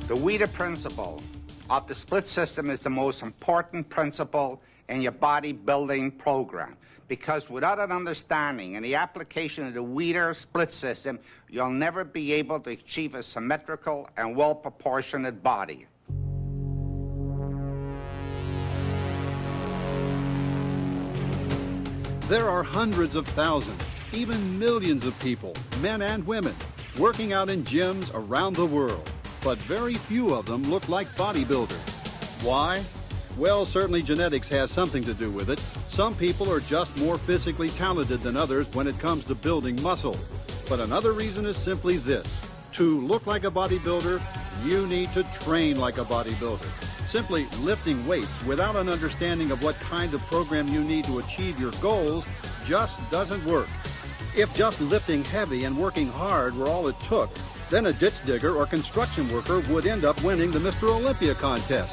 The Weider principle of the split system is the most important principle in your bodybuilding program, because without an understanding and the application of the Weider split system, you'll never be able to achieve a symmetrical and well-proportionate body. There are hundreds of thousands, even millions of people, men and women, working out in gyms around the world, but very few of them look like bodybuilders. Why? Well, certainly genetics has something to do with it. Some people are just more physically talented than others when it comes to building muscle. But another reason is simply this: to look like a bodybuilder, you need to train like a bodybuilder. Simply lifting weights without an understanding of what kind of program you need to achieve your goals just doesn't work. If just lifting heavy and working hard were all it took, then a ditch digger or construction worker would end up winning the Mr. Olympia contest.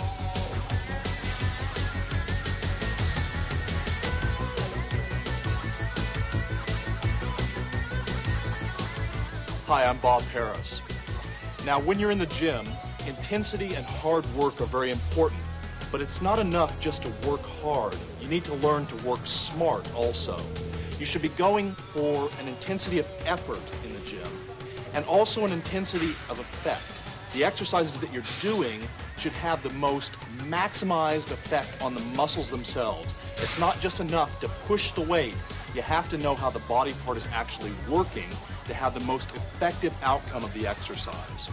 Hi, I'm Bob Harris. Now, when you're in the gym, intensity and hard work are very important, but it's not enough just to work hard. You need to learn to work smart also. You should be going for an intensity of effort in the gym and also an intensity of effect. The exercises that you're doing should have the most maximized effect on the muscles themselves. It's not just enough to push the weight. You have to know how the body part is actually working to have the most effective outcome of the exercise.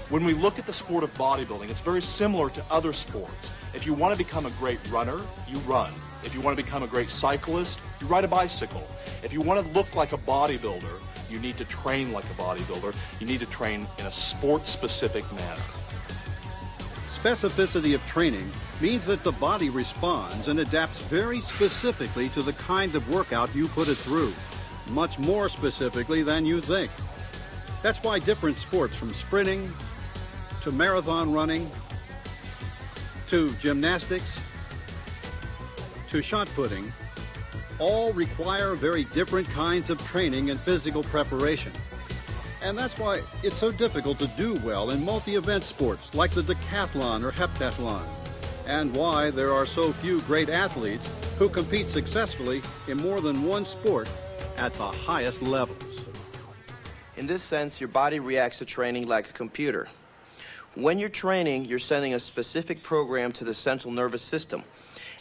When we look at the sport of bodybuilding, it's very similar to other sports. If you want to become a great runner, you run. If you want to become a great cyclist, you ride a bicycle. If you want to look like a bodybuilder, you need to train like a bodybuilder. You need to train in a sport-specific manner. Specificity of training means that the body responds and adapts very specifically to the kind of workout you put it through, much more specifically than you think. That's why different sports, from sprinting to marathon running to gymnastics to shot putting, all require very different kinds of training and physical preparation. And that's why it's so difficult to do well in multi-event sports like the decathlon or heptathlon, and why there are so few great athletes who compete successfully in more than one sport at the highest levels. In this sense, your body reacts to training like a computer. When you're training, you're sending a specific program to the central nervous system.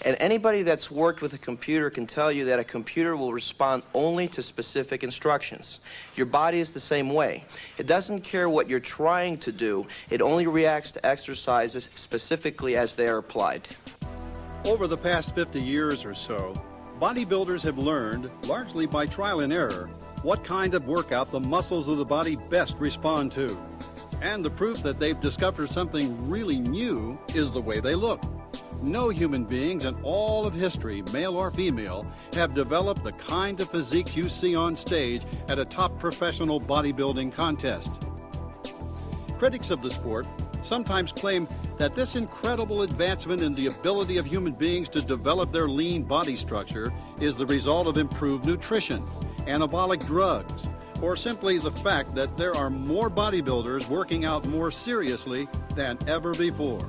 And anybody that's worked with a computer can tell you that a computer will respond only to specific instructions. Your body is the same way. It doesn't care what you're trying to do. It only reacts to exercises specifically as they are applied. Over the past 50 years or so, bodybuilders have learned, largely by trial and error, what kind of workout the muscles of the body best respond to. And the proof that they've discovered something really new is the way they look. No human beings in all of history, male or female, have developed the kind of physiques you see on stage at a top professional bodybuilding contest. Critics of the sport sometimes claim that this incredible advancement in the ability of human beings to develop their lean body structure is the result of improved nutrition, anabolic drugs, or simply the fact that there are more bodybuilders working out more seriously than ever before.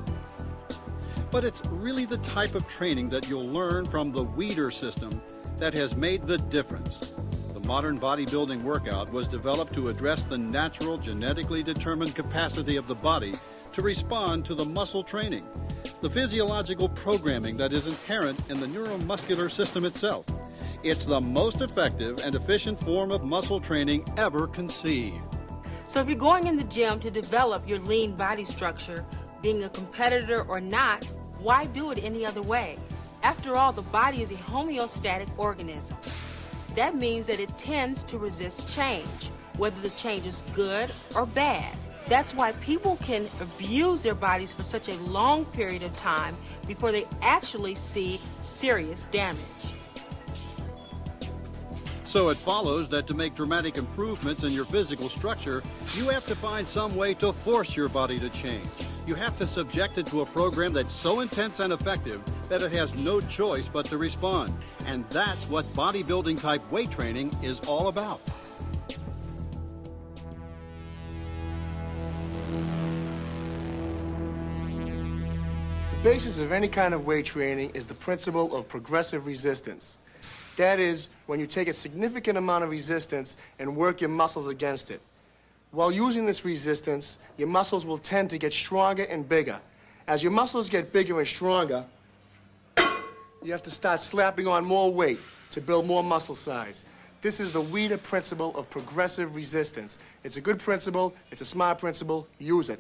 But it's really the type of training that you'll learn from the Weider system that has made the difference. The modern bodybuilding workout was developed to address the natural, genetically determined capacity of the body to respond to the muscle training, the physiological programming that is inherent in the neuromuscular system itself. It's the most effective and efficient form of muscle training ever conceived. So if you're going in the gym to develop your lean body structure, being a competitor or not, why do it any other way? After all, the body is a homeostatic organism. That means that it tends to resist change, whether the change is good or bad. That's why people can abuse their bodies for such a long period of time before they actually see serious damage. So it follows that to make dramatic improvements in your physical structure, you have to find some way to force your body to change. You have to subject it to a program that's so intense and effective that it has no choice but to respond. And that's what bodybuilding type weight training is all about. basis of any kind of weight training is the principle of progressive resistance. That is, when you take a significant amount of resistance and work your muscles against it. While using this resistance, your muscles will tend to get stronger and bigger. As your muscles get bigger and stronger, you have to start slapping on more weight to build more muscle size. This is the Weider principle of progressive resistance. It's a good principle, it's a smart principle, use it.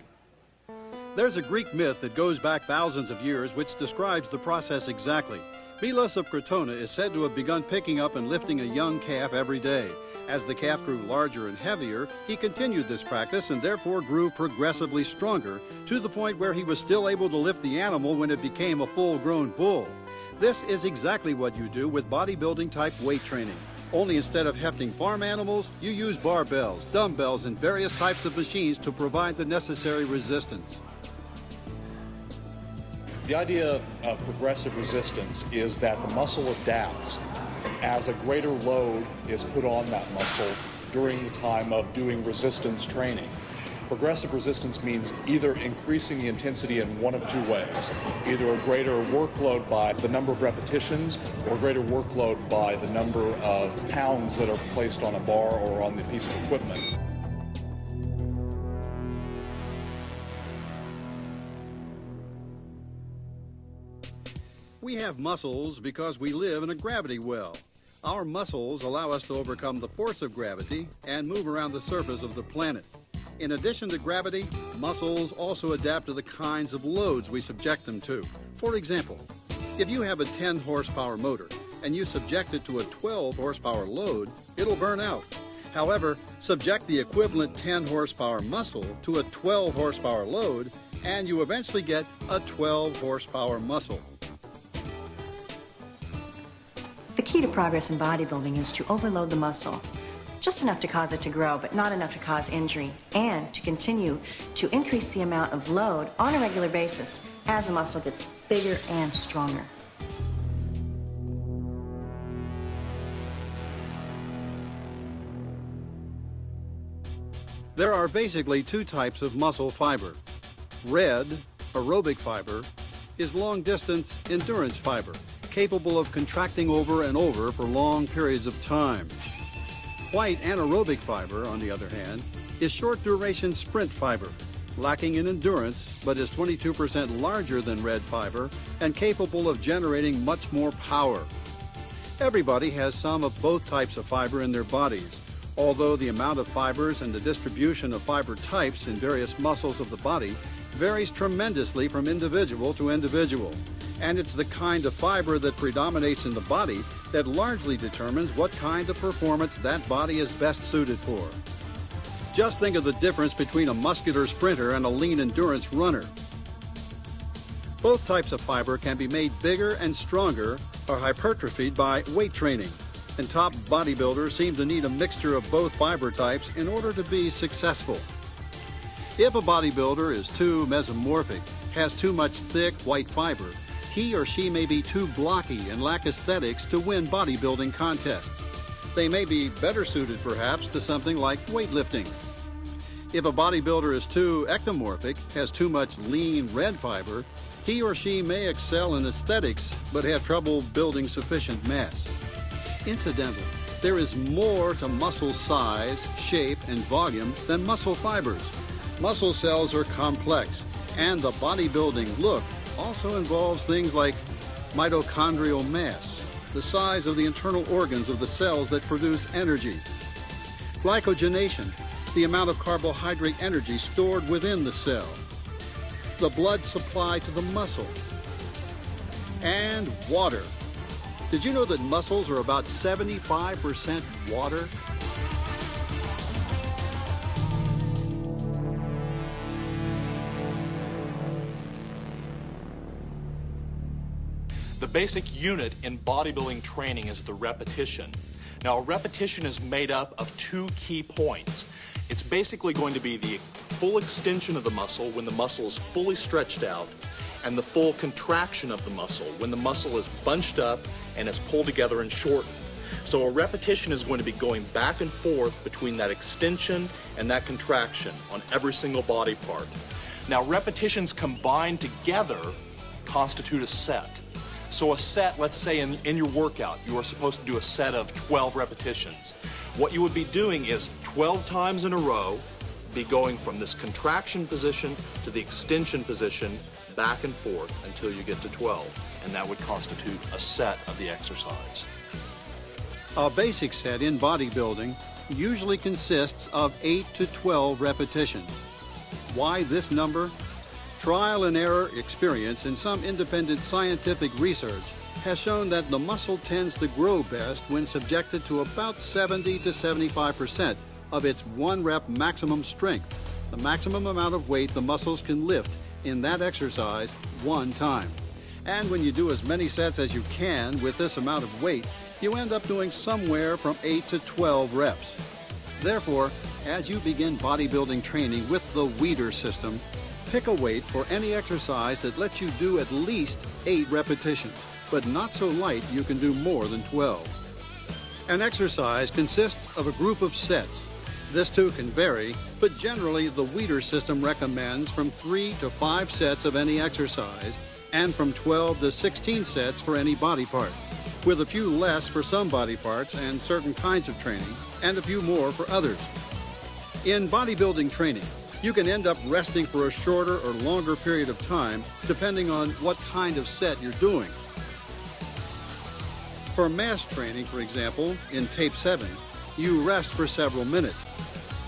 There's a Greek myth that goes back thousands of years which describes the process exactly. Milos of Crotona is said to have begun picking up and lifting a young calf every day. As the calf grew larger and heavier, he continued this practice and therefore grew progressively stronger to the point where he was still able to lift the animal when it became a full-grown bull. This is exactly what you do with bodybuilding type weight training. Only instead of hefting farm animals, you use barbells, dumbbells, and various types of machines to provide the necessary resistance. The idea of progressive resistance is that the muscle adapts as a greater load is put on that muscle during the time of doing resistance training. Progressive resistance means either increasing the intensity in one of two ways, either a greater workload by the number of repetitions or greater workload by the number of pounds that are placed on a bar or on the piece of equipment. We have muscles because we live in a gravity well. Our muscles allow us to overcome the force of gravity and move around the surface of the planet. In addition to gravity, muscles also adapt to the kinds of loads we subject them to. For example, if you have a 10 horsepower motor and you subject it to a 12 horsepower load, it'll burn out. However, subject the equivalent 10 horsepower muscle to a 12 horsepower load and you eventually get a 12 horsepower muscle. The key to progress in bodybuilding is to overload the muscle. Just enough to cause it to grow, but not enough to cause injury, and to continue to increase the amount of load on a regular basis as the muscle gets bigger and stronger. There are basically two types of muscle fiber. Red, aerobic fiber, is long-distance endurance fiber, capable of contracting over and over for long periods of time. White anaerobic fiber, on the other hand, is short-duration sprint fiber, lacking in endurance, but is 22% larger than red fiber and capable of generating much more power. Everybody has some of both types of fiber in their bodies, although the amount of fibers and the distribution of fiber types in various muscles of the body varies tremendously from individual to individual. And it's the kind of fiber that predominates in the body that largely determines what kind of performance that body is best suited for. Just think of the difference between a muscular sprinter and a lean endurance runner. Both types of fiber can be made bigger and stronger or hypertrophied by weight training, and top bodybuilders seem to need a mixture of both fiber types in order to be successful. If a bodybuilder is too mesomorphic, has too much thick white fiber, he or she may be too blocky and lack aesthetics to win bodybuilding contests. They may be better suited, perhaps, to something like weightlifting. If a bodybuilder is too ectomorphic, has too much lean red fiber, he or she may excel in aesthetics, but have trouble building sufficient mass. Incidentally, there is more to muscle size, shape, and volume than muscle fibers. Muscle cells are complex, and the bodybuilding look also involves things like mitochondrial mass, the size of the internal organs of the cells that produce energy, glycogenation, the amount of carbohydrate energy stored within the cell, the blood supply to the muscle, and water. Did you know that muscles are about 75% water? The basic unit in bodybuilding training is the repetition. Now, a repetition is made up of two key points. It's basically going to be the full extension of the muscle when the muscle is fully stretched out, and the full contraction of the muscle when the muscle is bunched up and is pulled together and shortened. So a repetition is going to be going back and forth between that extension and that contraction on every single body part. Now, repetitions combined together constitute a set. So a set, let's say in your workout, you are supposed to do a set of 12 repetitions. What you would be doing is 12 times in a row, be going from this contraction position to the extension position, back and forth until you get to 12. And that would constitute a set of the exercise. A basic set in bodybuilding usually consists of 8 to 12 repetitions. Why this number? Trial and error experience and some independent scientific research has shown that the muscle tends to grow best when subjected to about 70 to 75% of its 1 rep maximum strength, the maximum amount of weight the muscles can lift in that exercise one time. And when you do as many sets as you can with this amount of weight, you end up doing somewhere from 8 to 12 reps. Therefore, as you begin bodybuilding training with the Weider system, pick a weight for any exercise that lets you do at least 8 repetitions, but not so light you can do more than 12. An exercise consists of a group of sets. This too can vary, but generally the Weider system recommends from 3 to 5 sets of any exercise and from 12 to 16 sets for any body part, with a few less for some body parts and certain kinds of training, and a few more for others. In bodybuilding training, you can end up resting for a shorter or longer period of time depending on what kind of set you're doing. For mass training, for example, in tape 7, you rest for several minutes.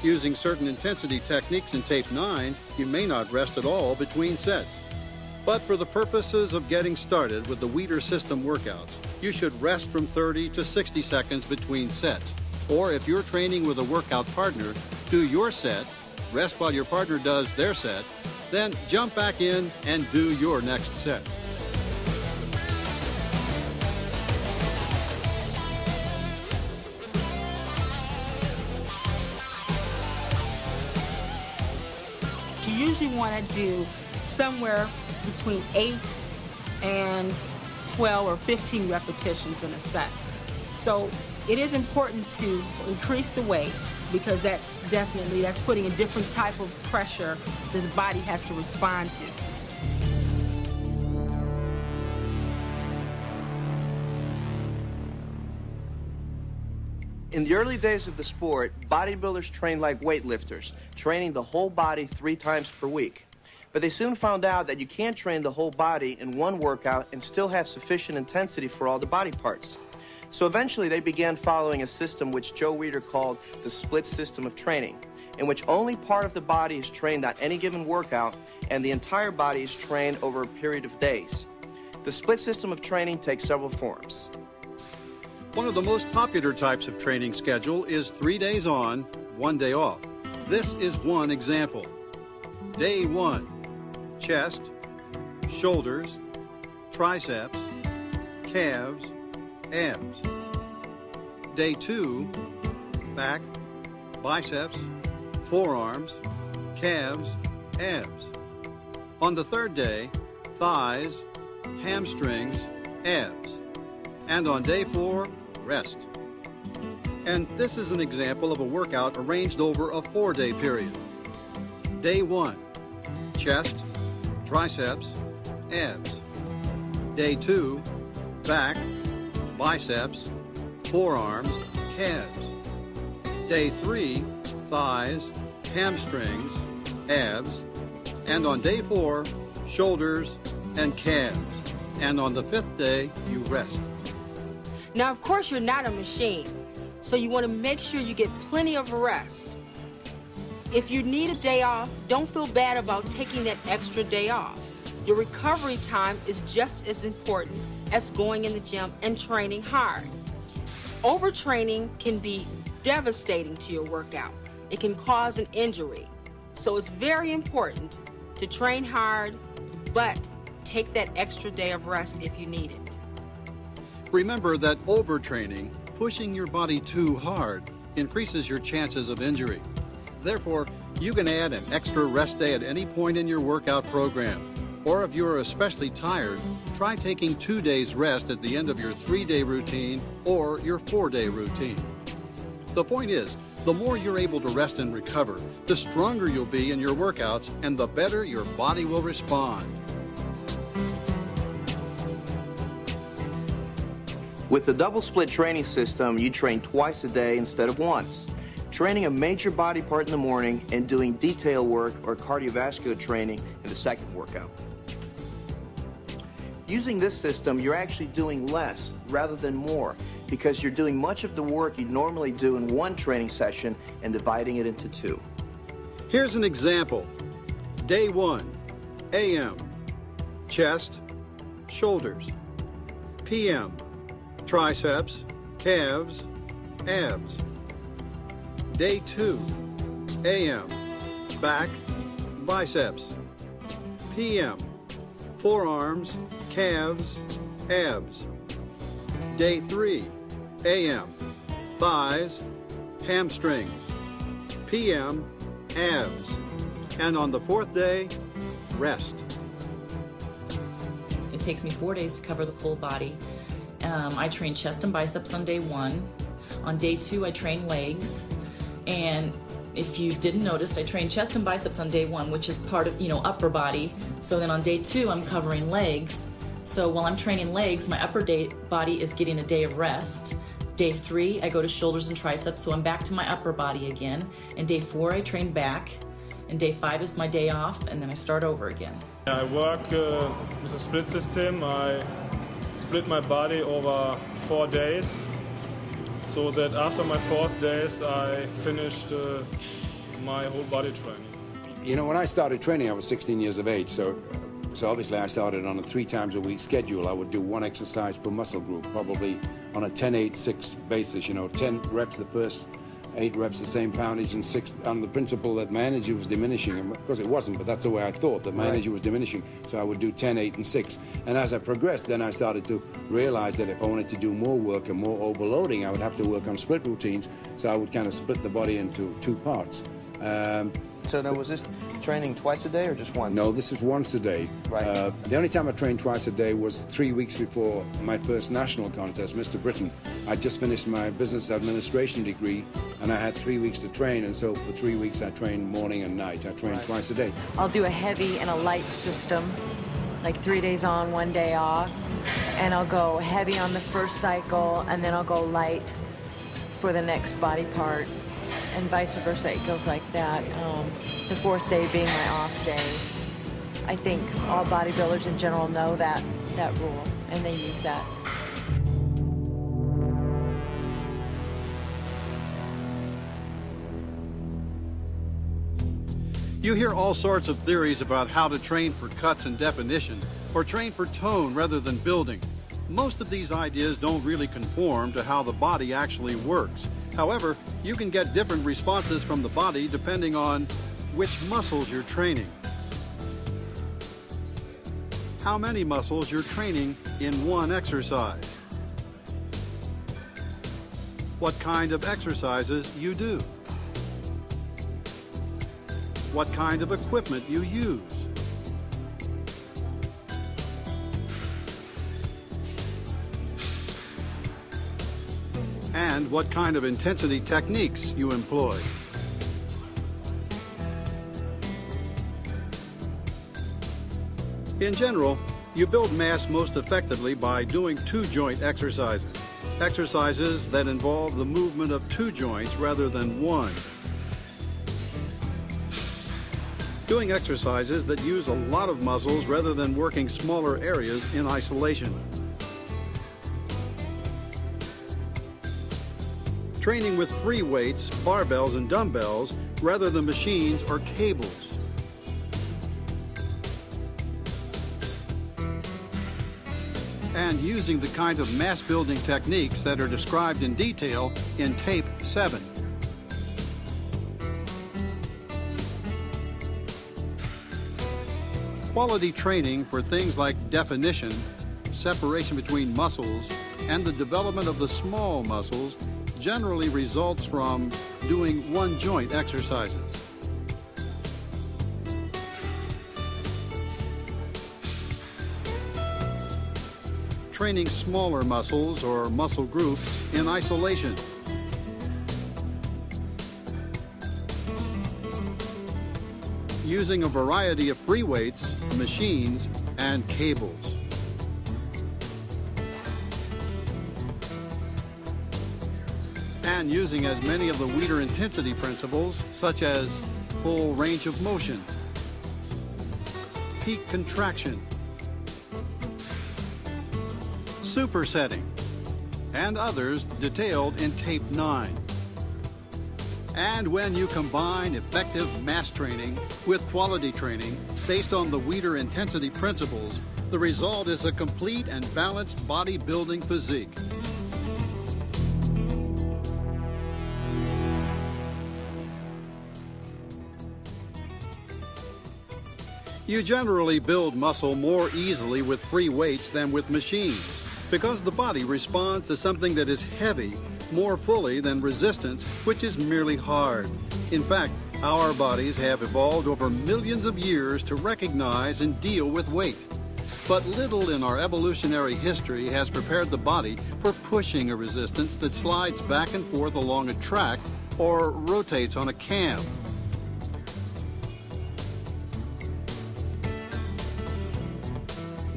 Using certain intensity techniques in tape 9, you may not rest at all between sets. But for the purposes of getting started with the Weider system workouts, you should rest from 30 to 60 seconds between sets. Or if you're training with a workout partner, do your set, rest while your partner does their set, then jump back in and do your next set. You usually want to do somewhere between 8 and 12 or 15 repetitions in a set. So it is important to increase the weight because that's putting a different type of pressure that the body has to respond to. In the early days of the sport, bodybuilders trained like weightlifters, training the whole body 3 times per week. But they soon found out that you can't train the whole body in one workout and still have sufficient intensity for all the body parts. So eventually they began following a system which Joe Weider called the split system of training, in which only part of the body is trained on any given workout and the entire body is trained over a period of days. The split system of training takes several forms. One of the most popular types of training schedule is 3 days on, 1 day off. This is one example. Day 1, chest, shoulders, triceps, calves, abs. Day 2, back, biceps, forearms, calves, abs. On the 3rd day, thighs, hamstrings, abs. And on day 4, rest. And this is an example of a workout arranged over a 4-day period. Day 1, chest, triceps, abs. Day 2, back, biceps, forearms, calves. Day 3, thighs, hamstrings, abs. And on day 4, shoulders and calves. And on the 5th day, you rest. Now, of course, you're not a machine, so you want to make sure you get plenty of rest. If you need a day off, don't feel bad about taking that extra day off. Your recovery time is just as important as going in the gym and training hard. Overtraining can be devastating to your workout. It can cause an injury. So it's very important to train hard, but take that extra day of rest if you need it. Remember that overtraining, pushing your body too hard, increases your chances of injury. Therefore, you can add an extra rest day at any point in your workout program. Or if you're especially tired, try taking 2 days rest at the end of your 3-day routine or your 4-day routine. The point is, the more you're able to rest and recover, the stronger you'll be in your workouts and the better your body will respond. With the double split training system, you train twice a day instead of once, training a major body part in the morning and doing detail work or cardiovascular training in the second workout. Using this system, you're actually doing less rather than more because you're doing much of the work you'd normally do in one training session and dividing it into two. Here's an example. Day 1, AM, chest, shoulders. PM, triceps, calves, abs. Day 2, AM, back, biceps. PM, forearms, calves, abs. Day 3, AM, thighs, hamstrings. PM, abs. And on the 4th day, rest. It takes me 4 days to cover the full body. I train chest and biceps on day 1. On day 2, I train legs. And if you didn't notice, I train chest and biceps on day 1, which is part of, upper body. So then on day 2, I'm covering legs. So while I'm training legs, my upper body is getting a day of rest. Day 3, I go to shoulders and triceps, so I'm back to my upper body again. And day 4, I train back. And day 5 is my day off, and then I start over again. I work with a split system. I split my body over 4 days, so that after my 4th days, I finished my whole body training. When I started training, I was 16 years of age, so obviously I started on a 3 times a week schedule. I would do 1 exercise per muscle group, probably on a 10-8-6 basis, 10 reps the first 8 reps the same poundage, and 6 on the principle that my energy was diminishing. And of course it wasn't, but that's the way I thought, that my energy was diminishing. So I would do 10, 8, and 6. And as I progressed, then I started to realize that if I wanted to do more work and more overloading, I would have to work on split routines. So I would kind of split the body into 2 parts. So now, was this training twice a day or just once? No, this is once a day. Right. The only time I trained twice a day was 3 weeks before my first national contest, Mr. Britain. I just finished my business administration degree, and I had 3 weeks to train, and so for 3 weeks I trained morning and night. I trained twice a day. I'll do a heavy and a light system, like 3 days on, 1 day off, and I'll go heavy on the first cycle, and then I'll go light for the next body part. And vice versa, it goes like that. The 4th day being my off day. I think all bodybuilders in general know that rule, and they use that. You hear all sorts of theories about how to train for cuts and definition, or train for tone rather than building. Most of these ideas don't really conform to how the body actually works. However, you can get different responses from the body depending on which muscles you're training, how many muscles you're training in one exercise, what kind of exercises you do, what kind of equipment you use, and what kind of intensity techniques you employ. In general, you build mass most effectively by doing 2-joint exercises, exercises that involve the movement of 2 joints rather than 1. Doing exercises that use a lot of muscles rather than working smaller areas in isolation. Training with free weights, barbells, and dumbbells rather than machines or cables. And using the kind of mass-building techniques that are described in detail in Tape 7. Quality training for things like definition, separation between muscles, and the development of the small muscles generally results from doing 1-joint exercises. Training smaller muscles or muscle groups in isolation. Using a variety of free weights, machines, and cables. and using as many of the Weider intensity principles, such as full range of motion, peak contraction, supersetting, and others detailed in Tape 9. And when you combine effective mass training with quality training based on the Weider intensity principles, the result is a complete and balanced bodybuilding physique. You generally build muscle more easily with free weights than with machines, because the body responds to something that is heavy more fully than resistance, which is merely hard. In fact, our bodies have evolved over millions of years to recognize and deal with weight. But little in our evolutionary history has prepared the body for pushing a resistance that slides back and forth along a track or rotates on a cam.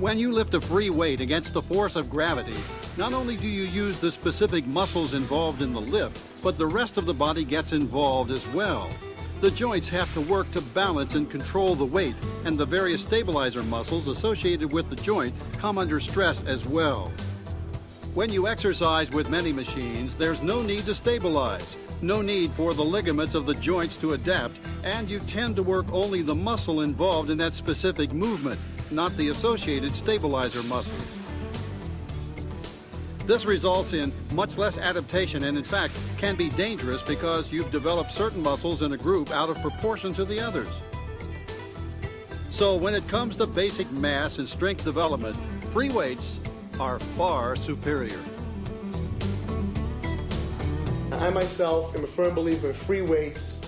When you lift a free weight against the force of gravity, not only do you use the specific muscles involved in the lift, but the rest of the body gets involved as well. The joints have to work to balance and control the weight, and the various stabilizer muscles associated with the joint come under stress as well. When you exercise with many machines, there's no need to stabilize, no need for the ligaments of the joints to adapt, and you tend to work only the muscle involved in that specific movement, not the associated stabilizer muscles. This results in much less adaptation and in fact can be dangerous because you've developed certain muscles in a group out of proportion to the others. So when it comes to basic mass and strength development, free weights are far superior. I myself am a firm believer in free weights,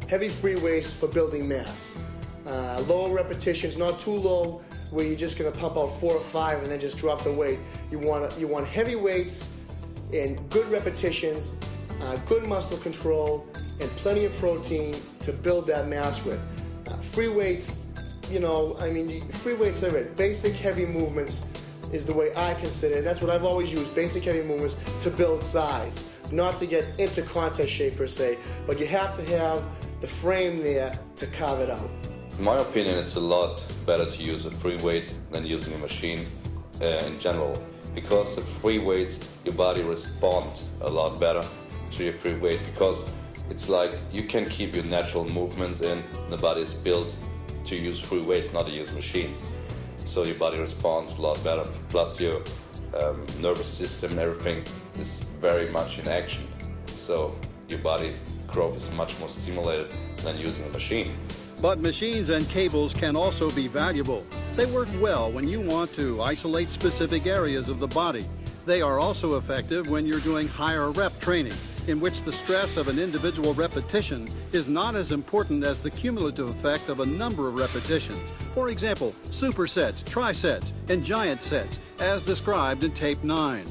heavy free weights for building mass. Low repetitions, not too low, where you're just going to pump out 4 or 5 and then just drop the weight. You want heavy weights and good repetitions, good muscle control, and plenty of protein to build that mass with. Free weights, free weights are it. Basic heavy movements is the way I consider it. That's what I've always used, basic heavy movements to build size, not to get into contest shape per se, but you have to have the frame there to carve it out. In my opinion, it's a lot better to use a free weight than using a machine in general, because with free weights your body responds a lot better to your free weight, because it's like you can keep your natural movements in, and the body is built to use free weights, not to use machines. So your body responds a lot better, plus your nervous system and everything is very much in action. So your body growth is much more stimulated than using a machine. But machines and cables can also be valuable. They work well when you want to isolate specific areas of the body. They are also effective when you're doing higher rep training, in which the stress of an individual repetition is not as important as the cumulative effect of a number of repetitions. For example, supersets, trisets, and giant sets, as described in Tape 9.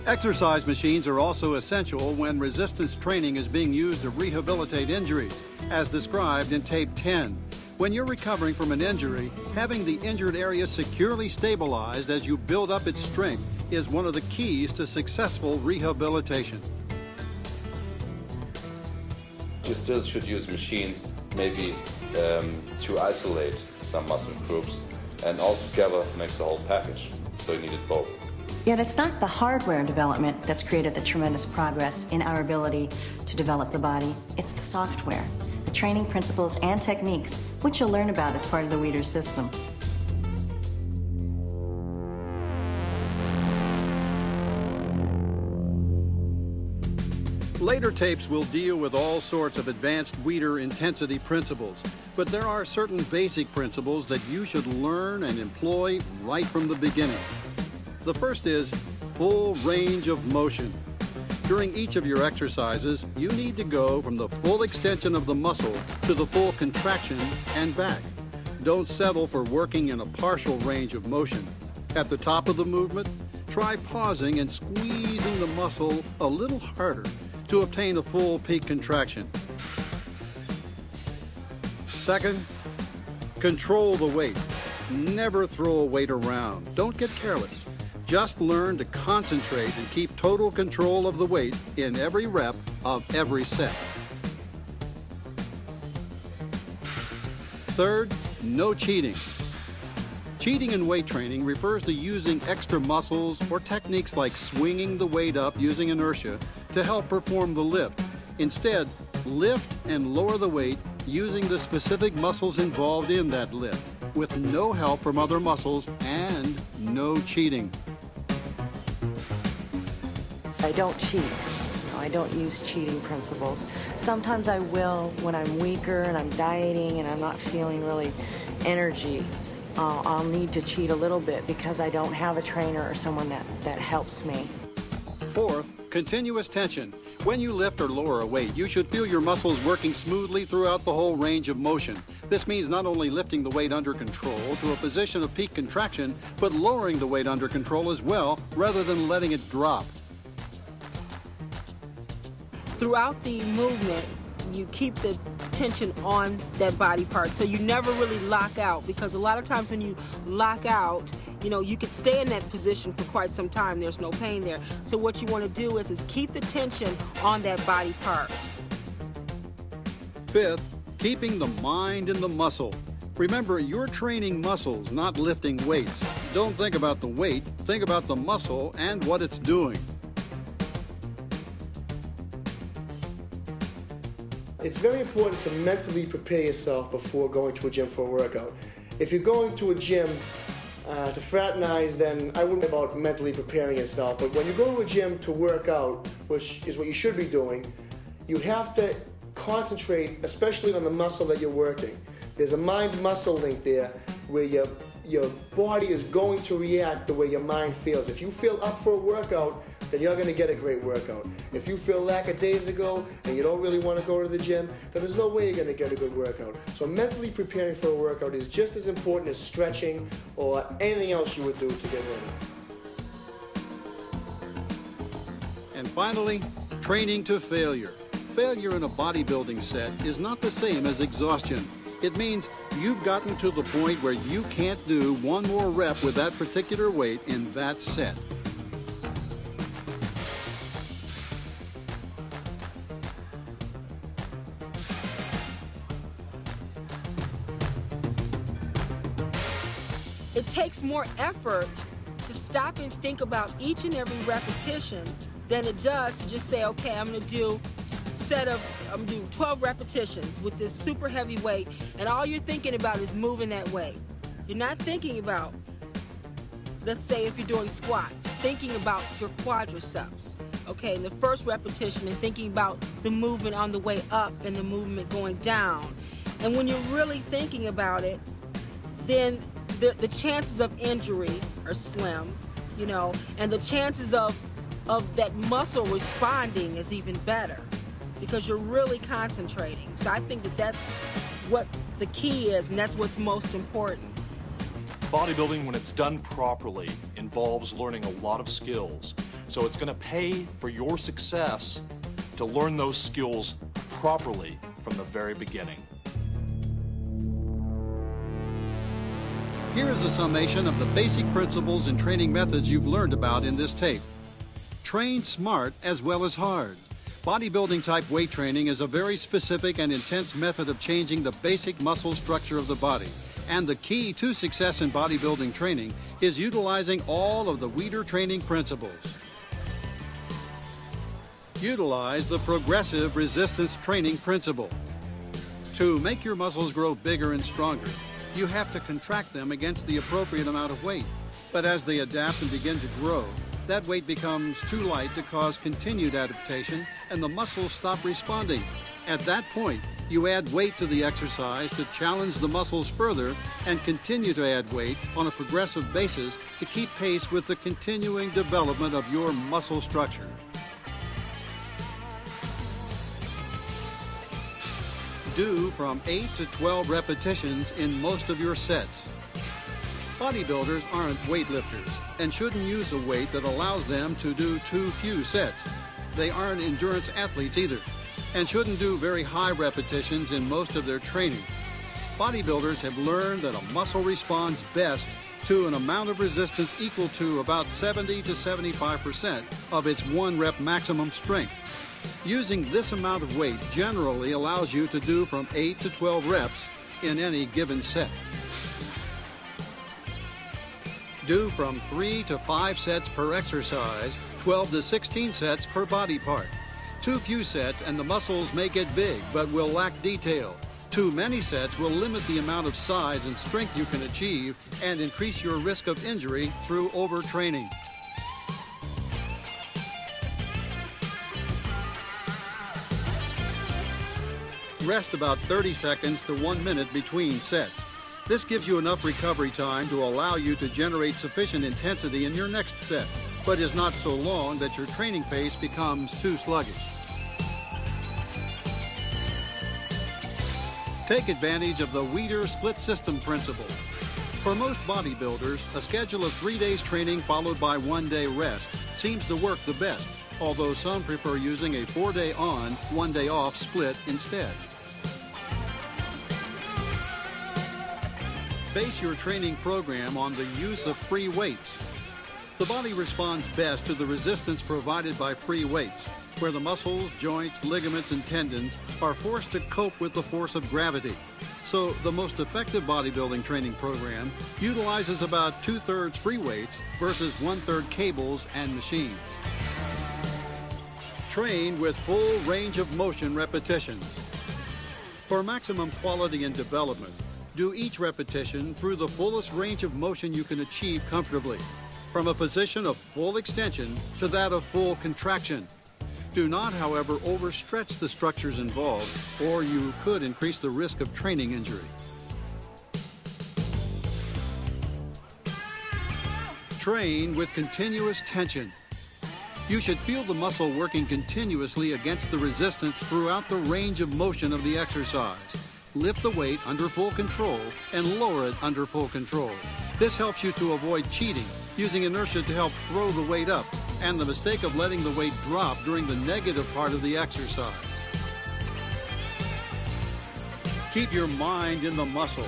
Exercise machines are also essential when resistance training is being used to rehabilitate injuries, as described in Tape 10. When you're recovering from an injury, having the injured area securely stabilized as you build up its strength is one of the keys to successful rehabilitation. You still should use machines maybe to isolate some muscle groups, and altogether makes a whole package, so you need it both. Yet it's not the hardware development that's created the tremendous progress in our ability to develop the body. It's the software, the training principles and techniques, which you'll learn about as part of the Weider System. Later tapes will deal with all sorts of advanced Weider intensity principles, but there are certain basic principles that you should learn and employ right from the beginning. The first is full range of motion. During each of your exercises, you need to go from the full extension of the muscle to the full contraction and back. Don't settle for working in a partial range of motion. At the top of the movement, try pausing and squeezing the muscle a little harder to obtain a full peak contraction. Second, control the weight. Never throw a weight around. Don't get careless. Just learn to concentrate and keep total control of the weight in every rep of every set. Third, no cheating. Cheating in weight training refers to using extra muscles or techniques like swinging the weight up using inertia to help perform the lift. Instead, lift and lower the weight using the specific muscles involved in that lift, with no help from other muscles and no cheating. I don't cheat. I don't use cheating principles. Sometimes I will when I'm weaker and I'm dieting and I'm not feeling really energy. I'll need to cheat a little bit because I don't have a trainer or someone that helps me. Fourth, continuous tension. When you lift or lower a weight, you should feel your muscles working smoothly throughout the whole range of motion. This means not only lifting the weight under control to a position of peak contraction, but lowering the weight under control as well, rather than letting it drop. Throughout the movement, you keep the tension on that body part, so you never really lock out, because a lot of times when you lock out, you know, you could stay in that position for quite some time. There's no pain there. So what you want to do is keep the tension on that body part. Fifth, keeping the mind in the muscle. Remember, you're training muscles, not lifting weights. Don't think about the weight, think about the muscle and what it's doing. It's very important to mentally prepare yourself before going to a gym for a workout. If you're going to a gym to fraternize, then I wouldn't worry about mentally preparing yourself. But when you go to a gym to work out, which is what you should be doing, you have to concentrate, especially on the muscle that you're working. There's a mind-muscle link there where your body is going to react the way your mind feels. If you feel up for a workout, then you're going to get a great workout. If you feel lackadaisical and you don't really want to go to the gym, then there's no way you're going to get a good workout. So mentally preparing for a workout is just as important as stretching or anything else you would do to get ready. And finally, training to failure. Failure in a bodybuilding set is not the same as exhaustion. It means you've gotten to the point where you can't do one more rep with that particular weight in that set. It takes more effort to stop and think about each and every repetition than it does to just say, okay, I'm going to do 12 repetitions with this super heavy weight, and all you're thinking about is moving that weight. You're not thinking about, let's say if you're doing squats, thinking about your quadriceps, okay, in the first repetition, and thinking about the movement on the way up and the movement going down. And when you're really thinking about it, then the chances of injury are slim, you know, and the chances of that muscle responding is even better because you're really concentrating. So I think that's what the key is, and that's what's most important. Bodybuilding, when it's done properly, involves learning a lot of skills. So it's going to pay for your success to learn those skills properly from the very beginning. Here is a summation of the basic principles and training methods you've learned about in this tape. Train smart as well as hard. Bodybuilding type weight training is a very specific and intense method of changing the basic muscle structure of the body. And the key to success in bodybuilding training is utilizing all of the Weider training principles. Utilize the progressive resistance training principle. To make your muscles grow bigger and stronger, you have to contract them against the appropriate amount of weight. But as they adapt and begin to grow, that weight becomes too light to cause continued adaptation and the muscles stop responding. At that point, you add weight to the exercise to challenge the muscles further and continue to add weight on a progressive basis to keep pace with the continuing development of your muscle structure. Do from 8 to 12 repetitions in most of your sets. Bodybuilders aren't weightlifters and shouldn't use a weight that allows them to do too few sets. They aren't endurance athletes either and shouldn't do very high repetitions in most of their training. Bodybuilders have learned that a muscle responds best to an amount of resistance equal to about 70 to 75% of its 1 rep maximum strength. Using this amount of weight generally allows you to do from 8 to 12 reps in any given set. Do from 3 to 5 sets per exercise, 12 to 16 sets per body part. Too few sets and the muscles may get big but will lack detail. Too many sets will limit the amount of size and strength you can achieve and increase your risk of injury through overtraining. Rest about 30 seconds to 1 minute between sets. This gives you enough recovery time to allow you to generate sufficient intensity in your next set, but is not so long that your training pace becomes too sluggish. Take advantage of the Weider split system principle. For most bodybuilders, a schedule of 3 days training followed by 1 day rest seems to work the best, although some prefer using a 4-day on, 1 day off split instead. Base your training program on the use of free weights. The body responds best to the resistance provided by free weights, where the muscles, joints, ligaments, and tendons are forced to cope with the force of gravity. So the most effective bodybuilding training program utilizes about 2/3 free weights versus 1/3 cables and machines. Train with full range of motion repetitions. For maximum quality and development, do each repetition through the fullest range of motion you can achieve comfortably, from a position of full extension to that of full contraction. Do not, however, overstretch the structures involved, or you could increase the risk of training injury. Train with continuous tension. You should feel the muscle working continuously against the resistance throughout the range of motion of the exercise. Lift the weight under full control and lower it under full control. This helps you to avoid cheating, using inertia to help throw the weight up, and the mistake of letting the weight drop during the negative part of the exercise. Keep your mind in the muscle.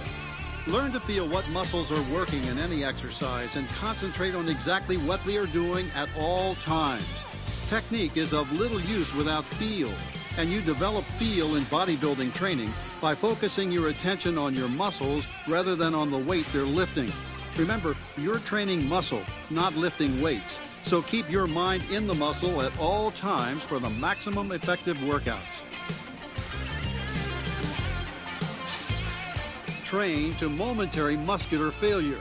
Learn to feel what muscles are working in any exercise and concentrate on exactly what they are doing at all times. Technique is of little use without feel, and you develop feel in bodybuilding training by focusing your attention on your muscles rather than on the weight they're lifting. Remember, you're training muscle, not lifting weights, so keep your mind in the muscle at all times for the maximum effective workouts. Train to momentary muscular failure.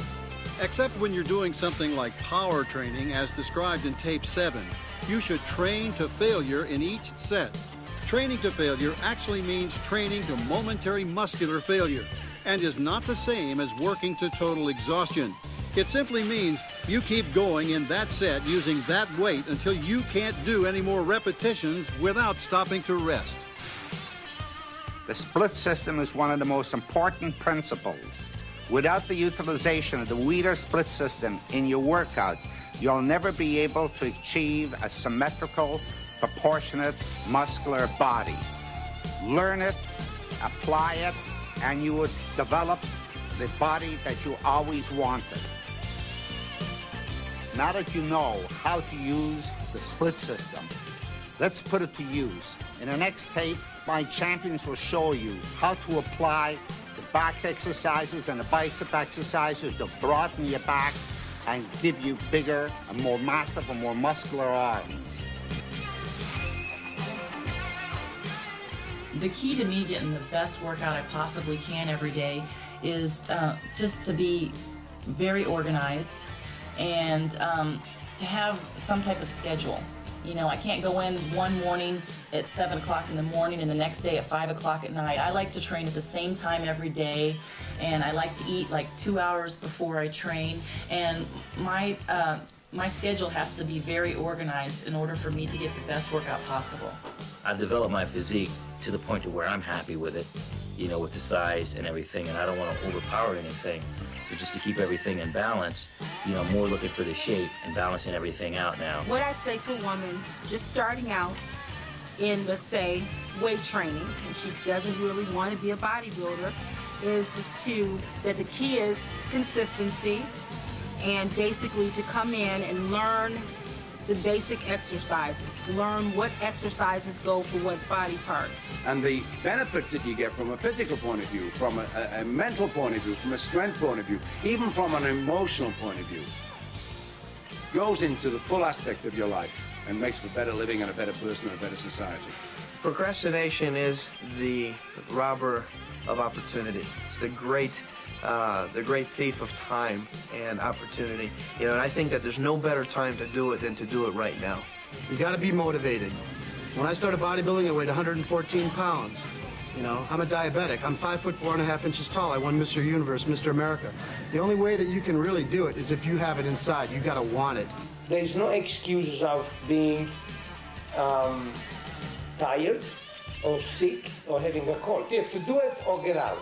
Except when you're doing something like power training as described in tape 7, you should train to failure in each set. Training to failure actually means training to momentary muscular failure and is not the same as working to total exhaustion. It simply means you keep going in that set using that weight until you can't do any more repetitions without stopping to rest. The split system is one of the most important principles. Without the utilization of the Weider split system in your workout, you'll never be able to achieve a symmetrical, proportionate, muscular body. Learn it, apply it, and you would develop the body that you always wanted. Now that you know how to use the split system, let's put it to use. In the next tape, my champions will show you how to apply the back exercises and the bicep exercises to broaden your back and give you bigger and more massive and more muscular arms. The key to me getting the best workout I possibly can every day is just to be very organized and to have some type of schedule. You know, I can't go in one morning at 7 o'clock in the morning and the next day at 5 o'clock at night. I like to train at the same time every day, and I like to eat like 2 hours before I train, and my schedule has to be very organized in order for me to get the best workout possible. I've developed my physique to the point to where I'm happy with it, you know, with the size and everything, and I don't want to overpower anything. So just to keep everything in balance, you know, I'm more looking for the shape and balancing everything out now. What I'd say to a woman just starting out in, let's say, weight training, and she doesn't really want to be a bodybuilder, is that the key is consistency, and basically to come in and learn the basic exercises. Learn what exercises go for what body parts. And the benefits that you get from a physical point of view, from a mental point of view, from a strength point of view, even from an emotional point of view, goes into the full aspect of your life and makes for better living and a better person and a better society. Procrastination is the robber of opportunity. It's the great thief of time and opportunity. You know, and I think that there's no better time to do it than to do it right now. You got to be motivated. When I started bodybuilding, I weighed 114 pounds. You know, I'm a diabetic. I'm 5 foot 4.5 inches tall. I won Mr. Universe, Mr. America. The only way that you can really do it is if you have it inside. You got to want it. There is no excuses of being tired or sick or having a cold. You have to do it or get out.